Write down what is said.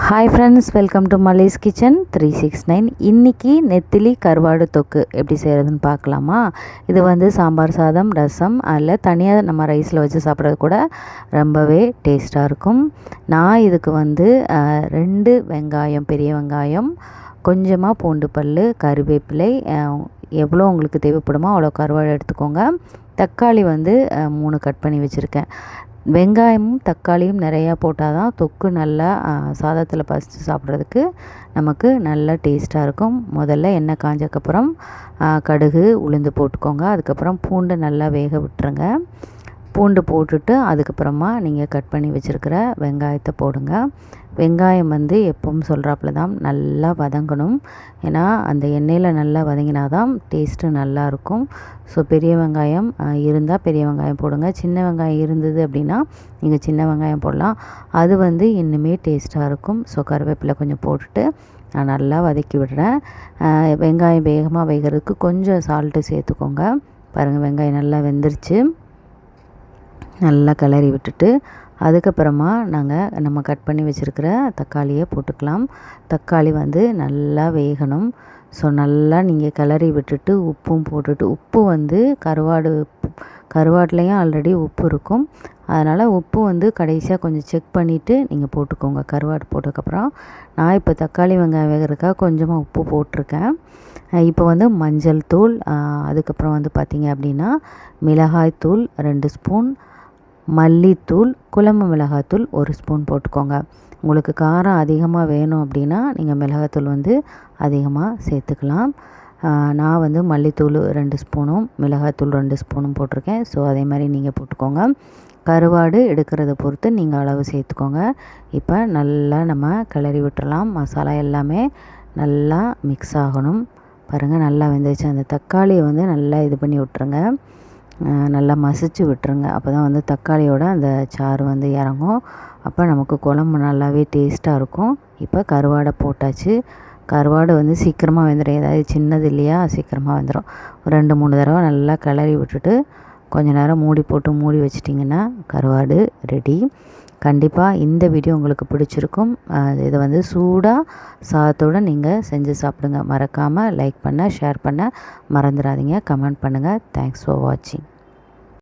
Hi friends, welcome to Malli's kitchen 369. இன்றைக்கி நெத்திலி கருவாடு தொக்கு எப்படி செய்கிறதுன்னு பார்க்கலாமா? இது வந்து சாம்பார் சாதம், ரசம் அதில் தனியாக நம்ம ரைஸில் வச்சு சாப்பிட்றது கூட ரொம்பவே டேஸ்ட்டாக இருக்கும். நான் இதுக்கு வந்து 2 வெங்காயம், பெரிய வெங்காயம், கொஞ்சமாக பூண்டு பல், கருவேப்பிலை, எவ்வளோ உங்களுக்கு தேவைப்படுமோ அவ்வளோ கருவாடு எடுத்துக்கோங்க. தக்காளி வந்து 3 கட் பண்ணி வச்சுருக்கேன். வெங்காயமும் தக்காளியும் நிறையா போட்டால் தான் தொக்கு நல்லா சாதத்தில் பசித்து சாப்பிட்றதுக்கு நமக்கு நல்லா டேஸ்ட்டாக இருக்கும். முதல்ல எண்ணெய் காஞ்சக்கப்புறம் கடுகு உளுந்து போட்டுக்கோங்க. அதுக்கப்புறம் பூண்டை நல்லா வேக விட்டுருங்க. பூண்டு போட்டுட்டு அதுக்கப்புறமா நீங்கள் கட் பண்ணி வச்சுருக்கிற வெங்காயத்தை போடுங்க. வெங்காயம் வந்து எப்பவும் சொல்கிறாப்புல தான் நல்லா வதங்கணும். ஏன்னா அந்த எண்ணெயில் நல்லா வதங்கினா தான் டேஸ்ட்டு நல்லாயிருக்கும். ஸோ பெரிய வெங்காயம் இருந்தால் பெரிய வெங்காயம் போடுங்க. சின்ன வெங்காயம் இருந்தது அப்படின்னா நீங்கள் சின்ன வெங்காயம் போடலாம். அது வந்து இன்னுமே டேஸ்ட்டாக இருக்கும். ஸோ கருவேப்பிலை கொஞ்சம் போட்டுட்டு நான் நல்லா வதக்கி விடுறேன். வெங்காயம் வேகமாக வேகிறதுக்கு கொஞ்சம் சால்ட்டு சேர்த்துக்கோங்க. பாருங்கள், வெங்காயம் நல்லா வெந்துருச்சு. நல்லா கிளறி விட்டுட்டு அதுக்கப்புறமா நம்ம கட் பண்ணி வச்சுருக்கிற தக்காளியை போட்டுக்கலாம். தக்காளி வந்து நல்லா வேகணும். ஸோ நல்லா நீங்கள் கிளறி விட்டுட்டு உப்பும் போட்டுட்டு, உப்பு வந்து கருவாடுலேயும் ஆல்ரெடி உப்பு இருக்கும். அதனால் உப்பு வந்து கடைசியாக கொஞ்சம் செக் பண்ணிவிட்டு நீங்கள் போட்டுக்கோங்க. கருவாடு போட்டதுக்கப்புறம் நான் இப்போ தக்காளி வெங்காயம் வேகிறதுக்காக கொஞ்சமாக உப்பு போட்டிருக்கேன். இப்போ வந்து மஞ்சள் தூள், அதுக்கப்புறம் வந்து பார்த்திங்க அப்படின்னா மிளகாய் தூள் 2 ஸ்பூன், மல்லித்தூள், குழம்பு மிளகாத்தூள் 1 ஸ்பூன் போட்டுக்கோங்க. உங்களுக்கு காரம் அதிகமாக வேணும் அப்படின்னா நீங்கள் மிளகாத்தூள் வந்து அதிகமாக சேர்த்துக்கலாம். நான் வந்து மல்லித்தூள் 2 ஸ்பூனும் மிளகாத்தூள் 2 ஸ்பூனும் போட்டிருக்கேன். ஸோ அதே மாதிரி நீங்கள் போட்டுக்கோங்க. கருவாடு எடுக்கிறத பொறுத்து நீங்கள் அளவு சேர்த்துக்கோங்க. இப்போ நல்லா நம்ம கிளறி விட்டுறலாம். மசாலா எல்லாமே நல்லா மிக்ஸ் ஆகணும். பாருங்கள், நல்லா வெந்துருச்சு. அந்த தக்காளியை வந்து நல்லா இது பண்ணி விட்டுருங்க. நல்லா மசிச்சு விட்டுருங்க. அப்போ தான் வந்து தக்காளியோட அந்த சாறு வந்து இறங்கும். அப்போ நமக்கு குழம்பு நல்லாவே டேஸ்ட்டாக இருக்கும். இப்போ கருவாடை போட்டாச்சு. கருவாடு வந்து சீக்கிரமாக வெந்துடும். ஏதாவது சின்னது இல்லையா, சீக்கிரமாக வெந்துடும். ஒரு 2-3 தடவை நல்லா கிளறி விட்டுட்டு கொஞ்சம் நேரம் மூடி வச்சிட்டிங்கன்னா கருவாடு ரெடி. கண்டிப்பாக இந்த வீடியோ உங்களுக்கு பிடிச்சிருக்கும். இதை வந்து சூடாக சாதத்தோடு நீங்கள் செஞ்சு சாப்பிடுங்க. மறக்காமல் லைக் பண்ண, ஷேர் பண்ண மறந்துடாதீங்க. கமெண்ட் பண்ணுங்கள். தேங்க்ஸ் ஃபார் வாட்சிங்.